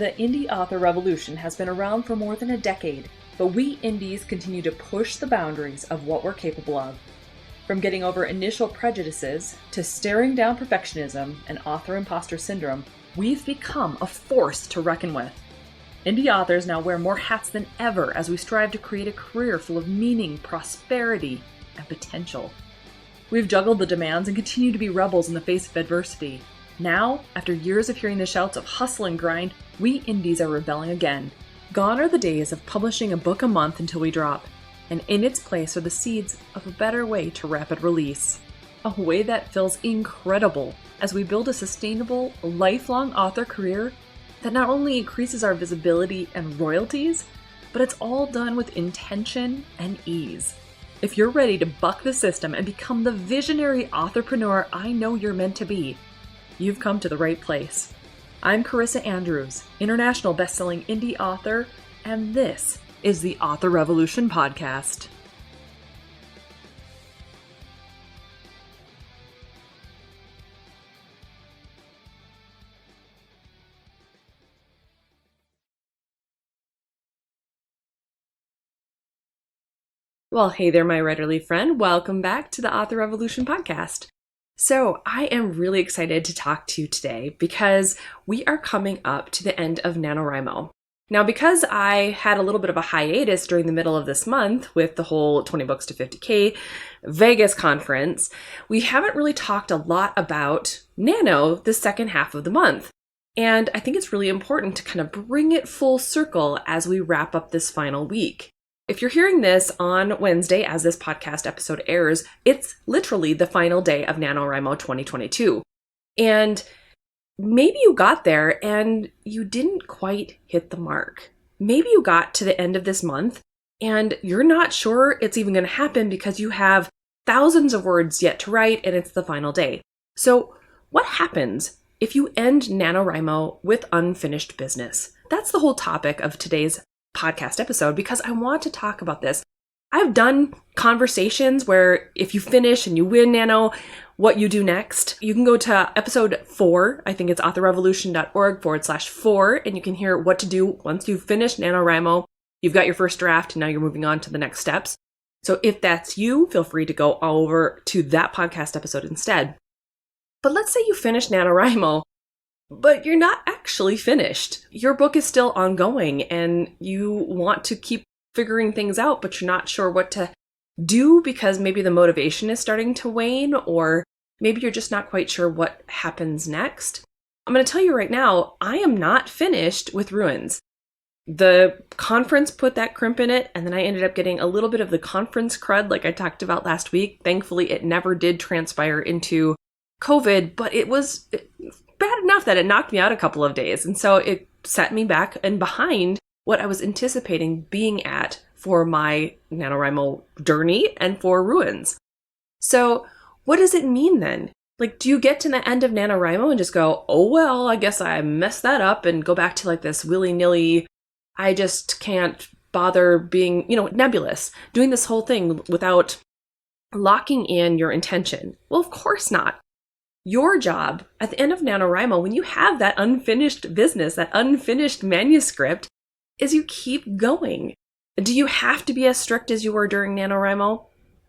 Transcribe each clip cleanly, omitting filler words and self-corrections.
The indie author revolution has been around for more than a decade, but we indies continue to push the boundaries of what we're capable of. From getting over initial prejudices to staring down perfectionism and author imposter syndrome, we've become a force to reckon with. Indie authors now wear more hats than ever as we strive to create a career full of meaning, prosperity, and potential. We've juggled the demands and continue to be rebels in the face of adversity. Now, after years of hearing the shouts of hustle and grind, we indies are rebelling again. Gone are the days of publishing a book a month until we drop, and in its place are the seeds of a better way to rapid release. A way that feels incredible as we build a sustainable, lifelong author career that not only increases our visibility and royalties, but it's all done with intention and ease. If you're ready to buck the system and become the visionary authorpreneur I know you're meant to be, you've come to the right place. I'm Carissa Andrews, international best-selling indie author, and this is the Author Revolution Podcast. Well, hey there, my writerly friend. Welcome back to the Author Revolution Podcast. So I am really excited to talk to you today because we are coming up to the end of NaNoWriMo. Now, because I had a little bit of a hiatus during the middle of this month with the whole 20 books to 50K Vegas conference, we haven't really talked a lot about Nano the second half of the month. And I think it's really important to kind of bring it full circle as we wrap up this final week. If you're hearing this on Wednesday as this podcast episode airs, it's literally the final day of NaNoWriMo 2022. And maybe you got there and you didn't quite hit the mark. Maybe you got to the end of this month and you're not sure it's even going to happen because you have thousands of words yet to write and it's the final day. So what happens if you end NaNoWriMo with unfinished business? That's the whole topic of today's podcast episode because I want to talk about this. I've done conversations where if you finish and you win Nano, what you do next. You can go to episode 4, I think it's authorrevolution.org/4, and you can hear what to do once you've finished NaNoWriMo. You've got your first draft, and now you're moving on to the next steps. So if that's you, feel free to go over to that podcast episode instead. But let's say you finish NaNoWriMo, but you're not actually finished. Your book is still ongoing and you want to keep figuring things out, but you're not sure what to do because maybe the motivation is starting to wane, or maybe you're just not quite sure what happens next. I'm going to tell you right now, I am not finished with Ruins. The conference put that crimp in it, and then I ended up getting a little bit of the conference crud like I talked about last week. Thankfully, it never did transpire into COVID, but it was bad enough that it knocked me out a couple of days. And so it set me back and behind what I was anticipating being at for my NaNoWriMo journey and for Ruins. So what does it mean then? Like, do you get to the end of NaNoWriMo and just go, oh, well, I guess I messed that up and go back to like this willy-nilly, I just can't bother being, nebulous, doing this whole thing without locking in your intention? Well, of course not. Your job at the end of NaNoWriMo, when you have that unfinished business, that unfinished manuscript, is you keep going. Do you have to be as strict as you were during NaNoWriMo?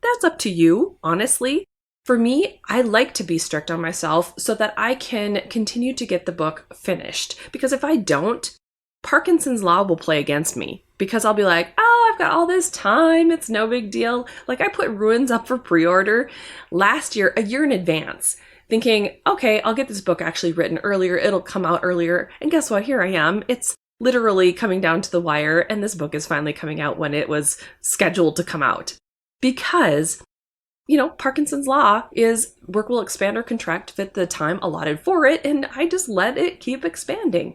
That's up to you, honestly. For me, I like to be strict on myself so that I can continue to get the book finished. Because if I don't, Parkinson's law will play against me. Because I'll be like, oh, I've got all this time, it's no big deal. Like I put Ruins up for pre-order last year, a year in advance, thinking, okay, I'll get this book actually written earlier, it'll come out earlier. And guess what? Here I am. It's literally coming down to the wire, and this book is finally coming out when it was scheduled to come out. Because, Parkinson's law is work will expand or contract to fit the time allotted for it, and I just let it keep expanding.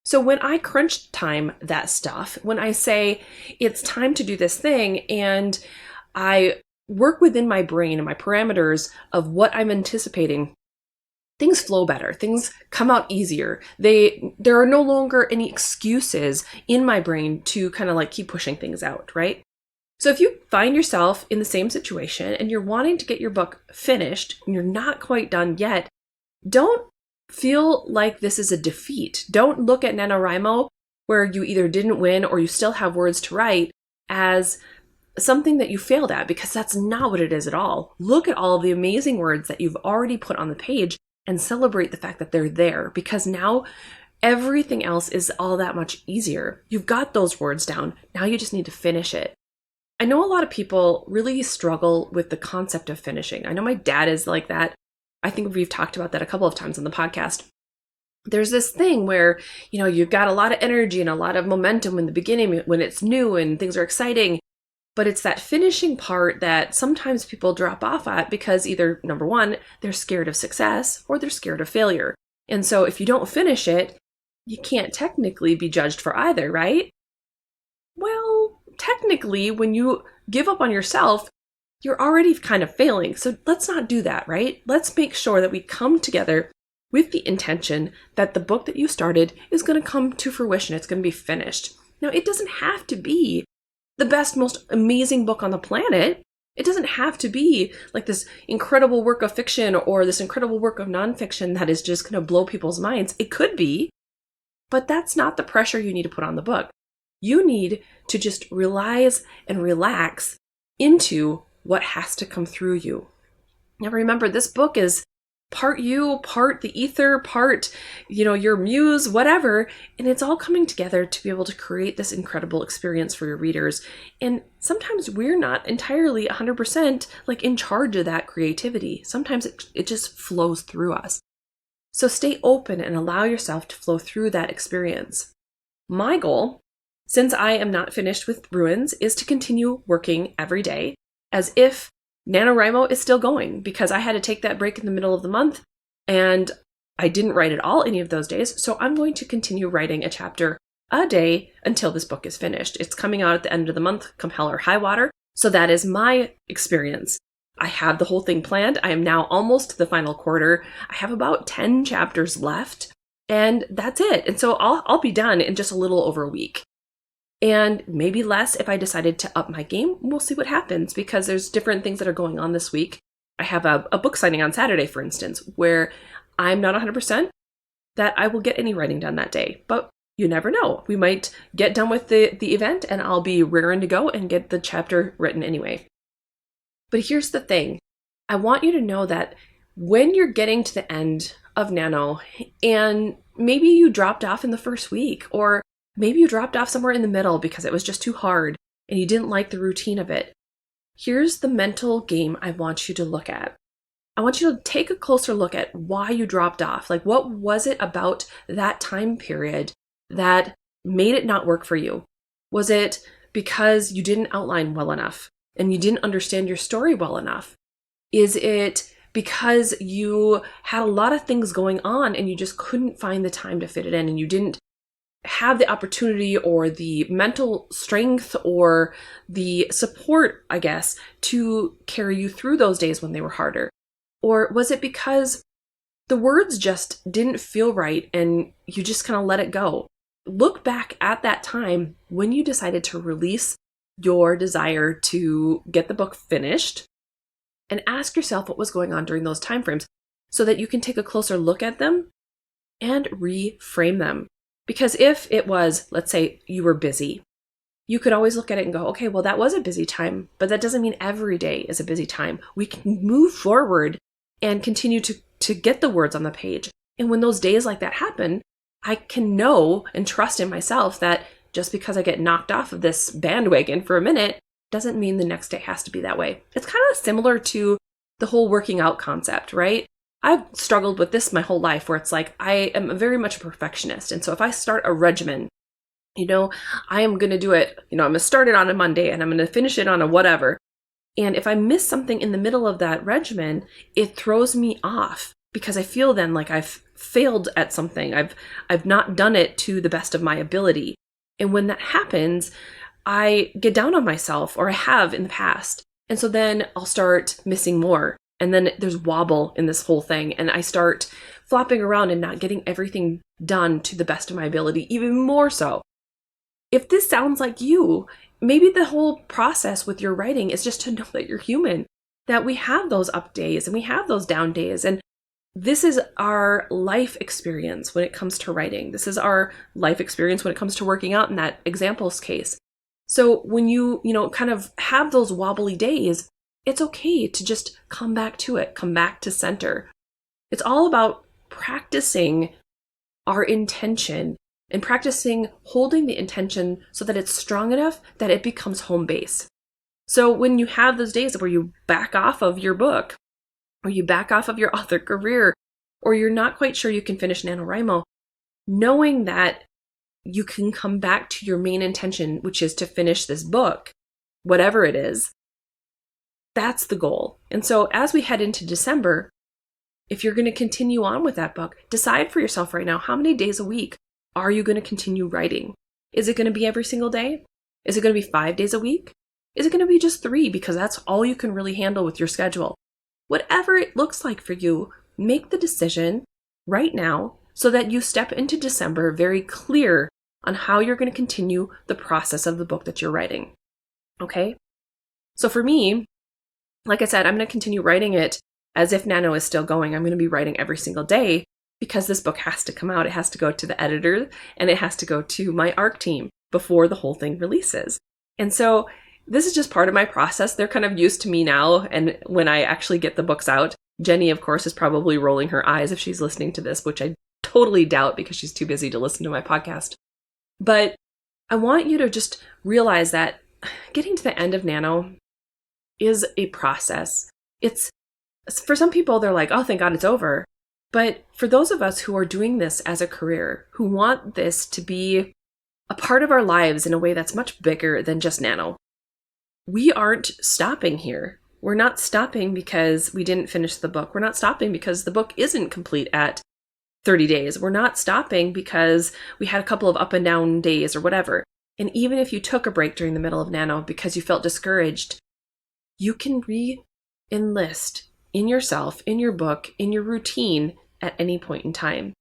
So when I crunch time that stuff, when I say it's time to do this thing, and I work within my brain and my parameters of what I'm anticipating, things flow better. Things come out easier. There are no longer any excuses in my brain to kind of like keep pushing things out, right? So if you find yourself in the same situation and you're wanting to get your book finished and you're not quite done yet, don't feel like this is a defeat. Don't look at NaNoWriMo, where you either didn't win or you still have words to write, as something that you failed at, because that's not what it is at all. Look at all of the amazing words that you've already put on the page and celebrate the fact that they're there, because now everything else is all that much easier. You've got those words down. Now you just need to finish it. I know a lot of people really struggle with the concept of finishing. I know my dad is like that. I think we've talked about that a couple of times on the podcast. There's this thing where, you've got a lot of energy and a lot of momentum in the beginning when it's new and things are exciting. But it's that finishing part that sometimes people drop off at because either, number one, they're scared of success or they're scared of failure. And so if you don't finish it, you can't technically be judged for either, right? Well, technically, when you give up on yourself, you're already kind of failing. So let's not do that, right? Let's make sure that we come together with the intention that the book that you started is going to come to fruition. It's going to be finished. Now, it doesn't have to be the best, most amazing book on the planet. It doesn't have to be like this incredible work of fiction or this incredible work of nonfiction that is just going to blow people's minds. It could be, but that's not the pressure you need to put on the book. You need to just realize and relax into what has to come through you. Now remember, this book is part you, part the ether, part, your muse, whatever. And it's all coming together to be able to create this incredible experience for your readers. And sometimes we're not entirely 100% like in charge of that creativity. Sometimes it just flows through us. So stay open and allow yourself to flow through that experience. My goal, since I am not finished with Ruins, is to continue working every day as if NaNoWriMo is still going, because I had to take that break in the middle of the month and I didn't write at all any of those days. So I'm going to continue writing a chapter a day until this book is finished. It's coming out at the end of the month, come hell or high water. So that is my experience. I have the whole thing planned. I am now almost to the final quarter. I have about 10 chapters left and that's it. And so I'll be done in just a little over a week. And maybe less if I decided to up my game. We'll see what happens, because there's different things that are going on this week. I have a book signing on Saturday, for instance, where I'm not 100% that I will get any writing done that day. But you never know. We might get done with the event and I'll be raring to go and get the chapter written anyway. But here's the thing. I want you to know that when you're getting to the end of Nano and maybe you dropped off in the first week, or maybe you dropped off somewhere in the middle because it was just too hard and you didn't like the routine of it. Here's the mental game I want you to look at. I want you to take a closer look at why you dropped off. Like, what was it about that time period that made it not work for you? Was it because you didn't outline well enough and you didn't understand your story well enough? Is it because you had a lot of things going on and you just couldn't find the time to fit it in, and you didn't have the opportunity or the mental strength or the support, I guess, to carry you through those days when they were harder? Or was it because the words just didn't feel right and you just kind of let it go? Look back at that time when you decided to release your desire to get the book finished and ask yourself what was going on during those time frames so that you can take a closer look at them and reframe them. Because if it was, let's say you were busy, you could always look at it and go, okay, well, that was a busy time, but that doesn't mean every day is a busy time. We can move forward and continue to get the words on the page. And when those days like that happen, I can know and trust in myself that just because I get knocked off of this bandwagon for a minute doesn't mean the next day has to be that way. It's kind of similar to the whole working out concept, right? I've struggled with this my whole life, where it's like I am very much a perfectionist. And so if I start a regimen, I am going to do it, I'm going to start it on a Monday and I'm going to finish it on a whatever. And if I miss something in the middle of that regimen, it throws me off because I feel then like I've failed at something. I've not done it to the best of my ability. And when that happens, I get down on myself, or I have in the past. And so then I'll start missing more. And then there's wobble in this whole thing. And I start flopping around and not getting everything done to the best of my ability, even more so. If this sounds like you, maybe the whole process with your writing is just to know that you're human, that we have those up days and we have those down days. And this is our life experience when it comes to writing. This is our life experience when it comes to working out in that examples case. So when you kind of have those wobbly days, it's okay to just come back to it, come back to center. It's all about practicing our intention and practicing holding the intention so that it's strong enough that it becomes home base. So when you have those days where you back off of your book, or you back off of your author career, or you're not quite sure you can finish NaNoWriMo, knowing that you can come back to your main intention, which is to finish this book, whatever it is, that's the goal. And so as we head into December, if you're going to continue on with that book, decide for yourself right now, how many days a week are you going to continue writing? Is it going to be every single day? Is it going to be 5 days a week? Is it going to be just 3 because that's all you can really handle with your schedule? Whatever it looks like for you, make the decision right now so that you step into December very clear on how you're going to continue the process of the book that you're writing. Okay? So for me, like I said, I'm going to continue writing it as if Nano is still going. I'm going to be writing every single day because this book has to come out. It has to go to the editor and it has to go to my ARC team before the whole thing releases. And so this is just part of my process. They're kind of used to me now. And when I actually get the books out, Jenny, of course, is probably rolling her eyes if she's listening to this, which I totally doubt because she's too busy to listen to my podcast. But I want you to just realize that getting to the end of Nano is a process. It's, for some people, they're like, oh, thank God it's over. But for those of us who are doing this as a career, who want this to be a part of our lives in a way that's much bigger than just Nano, we aren't stopping here. We're not stopping because we didn't finish the book. We're not stopping because the book isn't complete at 30 days. We're not stopping because we had a couple of up and down days or whatever. And even if you took a break during the middle of Nano because you felt discouraged, you can re-enlist in yourself, in your book, in your routine at any point in time.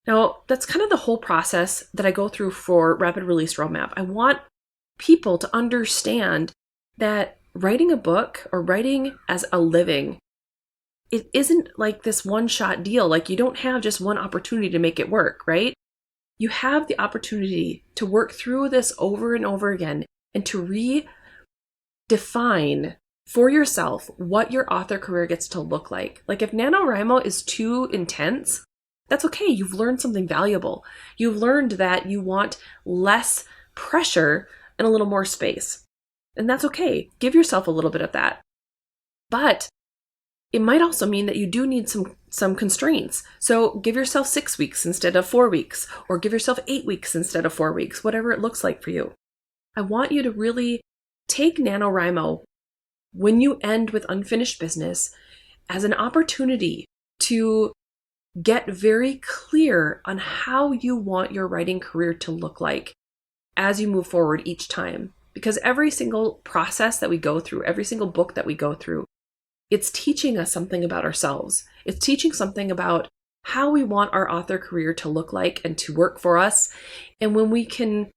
Now, that's kind of the whole process that I go through for Rapid Release Roadmap. I want people to understand that writing a book or writing as a living, it isn't like this one-shot deal. Like you don't have just one opportunity to make it work, right? You have the opportunity to work through this over and over again and to redefine for yourself what your author career gets to look like. Like if NaNoWriMo is too intense, that's okay. You've learned something valuable. You've learned that you want less pressure and a little more space. And that's okay. Give yourself a little bit of that. But it might also mean that you do need some constraints. So give yourself 6 weeks instead of 4 weeks, or give yourself 8 weeks instead of 4 weeks, whatever it looks like for you. I want you to really take NaNoWriMo when you end with unfinished business as an opportunity to get very clear on how you want your writing career to look like as you move forward each time. Because every single process that we go through, every single book that we go through, it's teaching us something about ourselves. It's teaching something about how we want our author career to look like and to work for us. And when we can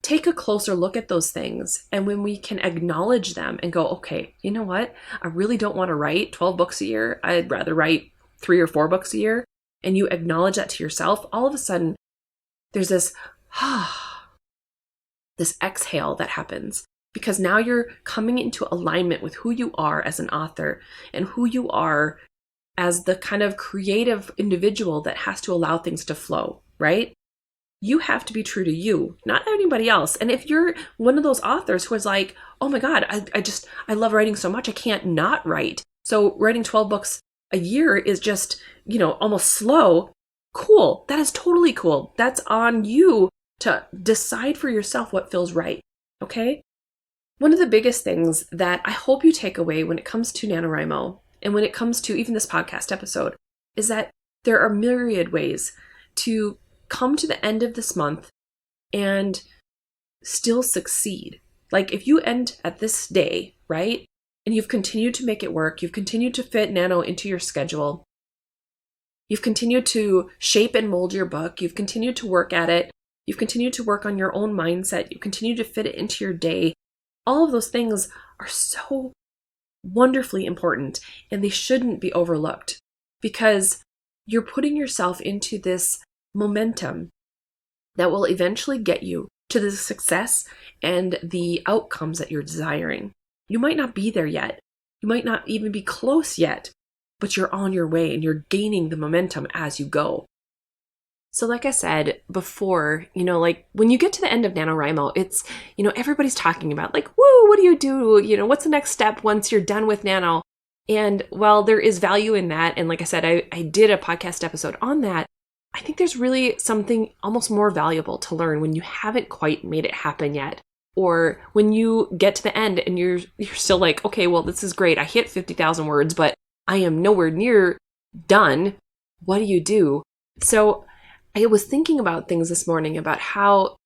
take a closer look at those things and when we can acknowledge them and go, okay, you know what? I really don't want to write 12 books a year. I'd rather write 3 or 4 books a year. And you acknowledge that to yourself, all of a sudden there's this, this exhale that happens. Because now you're coming into alignment with who you are as an author and who you are as the kind of creative individual that has to allow things to flow, right? You have to be true to you, not anybody else. And if you're one of those authors who is like, oh my God, I love writing so much, I can't not write. So writing 12 books a year is just, almost slow. Cool. That is totally cool. That's on you to decide for yourself what feels right. Okay? One of the biggest things that I hope you take away when it comes to NaNoWriMo and when it comes to even this podcast episode is that there are myriad ways to come to the end of this month and still succeed. Like if you end at this day, right? And you've continued to make it work, you've continued to fit Nano into your schedule, you've continued to shape and mold your book, you've continued to work at it, you've continued to work on your own mindset, you continue to fit it into your day. All of those things are so wonderfully important and they shouldn't be overlooked because you're putting yourself into this momentum that will eventually get you to the success and the outcomes that you're desiring. You might not be there yet. You might not even be close yet, but you're on your way and you're gaining the momentum as you go. So like I said before, like when you get to the end of NaNoWriMo, it's, everybody's talking about like, woo, what do you do? What's the next step once you're done with Nano? And while there is value in that, and like I said, I did a podcast episode on that, I think there's really something almost more valuable to learn when you haven't quite made it happen yet. Or when you get to the end and you're still like, okay, well, this is great. I hit 50,000 words, but I am nowhere near done. What do you do? So I was thinking about things this morning about how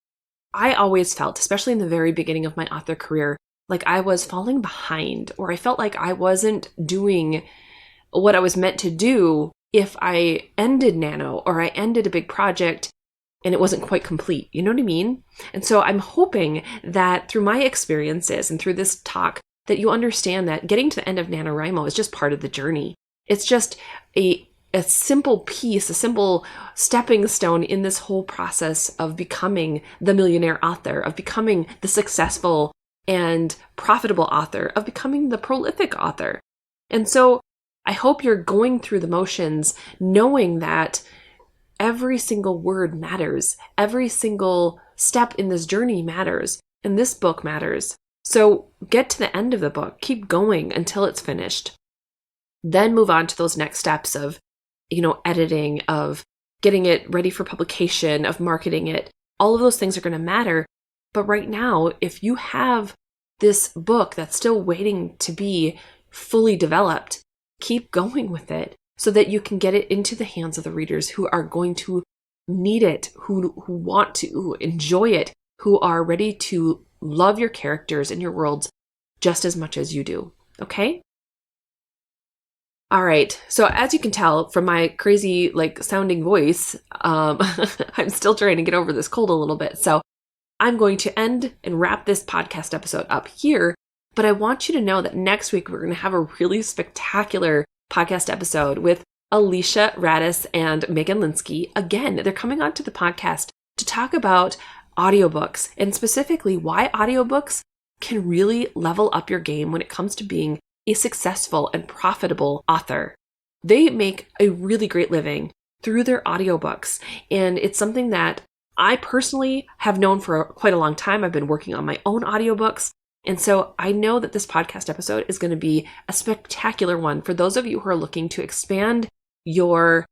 I always felt, especially in the very beginning of my author career, like I was falling behind, or I felt like I wasn't doing what I was meant to do if I ended Nano or I ended a big project and it wasn't quite complete. You know what I mean? And so I'm hoping that through my experiences and through this talk that you understand that getting to the end of NaNoWriMo is just part of the journey. It's just a simple piece, a simple stepping stone in this whole process of becoming the millionaire author, of becoming the successful and profitable author, of becoming the prolific author. And so I hope you're going through the motions knowing that every single word matters. Every single step in this journey matters. And this book matters. So get to the end of the book. Keep going until it's finished. Then move on to those next steps of, editing, of getting it ready for publication, of marketing it. All of those things are going to matter. But right now, if you have this book that's still waiting to be fully developed, keep going with it so that you can get it into the hands of the readers who are going to need it, who want to enjoy it, who are ready to love your characters and your worlds just as much as you do. Okay? All right. So as you can tell from my crazy sounding voice, I'm still trying to get over this cold a little bit. So I'm going to end and wrap this podcast episode up here. But I want you to know that next week we're going to have a really spectacular podcast episode with Alicia Radis and Megan Linsky. Again, they're coming onto the podcast to talk about audiobooks and specifically why audiobooks can really level up your game when it comes to being a successful and profitable author. They make a really great living through their audiobooks, and it's something that I personally have known for quite a long time. I've been working on my own audiobooks, and so I know that this podcast episode is going to be a spectacular one for those of you who are looking to expand your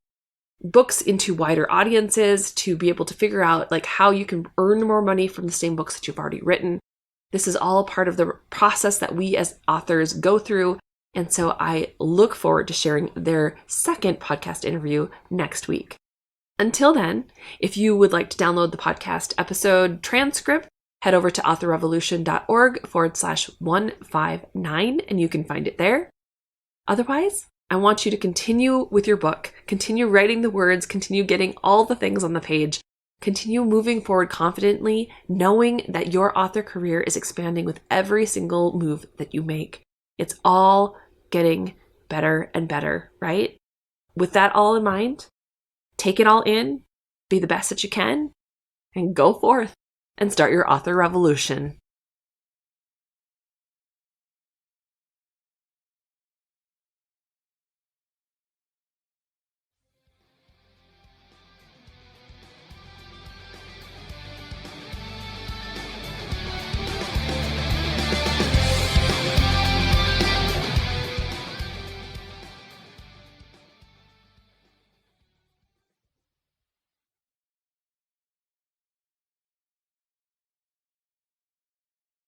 books into wider audiences, to be able to figure out how you can earn more money from the same books that you've already written. This is all part of the process that we as authors go through. And so I look forward to sharing their second podcast interview next week. Until then, if you would like to download the podcast episode transcript, head over to authorrevolution.org/159 and you can find it there. Otherwise, I want you to continue with your book, continue writing the words, continue getting all the things on the page. Continue moving forward confidently, knowing that your author career is expanding with every single move that you make. It's all getting better and better, right? With that all in mind, take it all in, be the best that you can, and go forth and start your author revolution.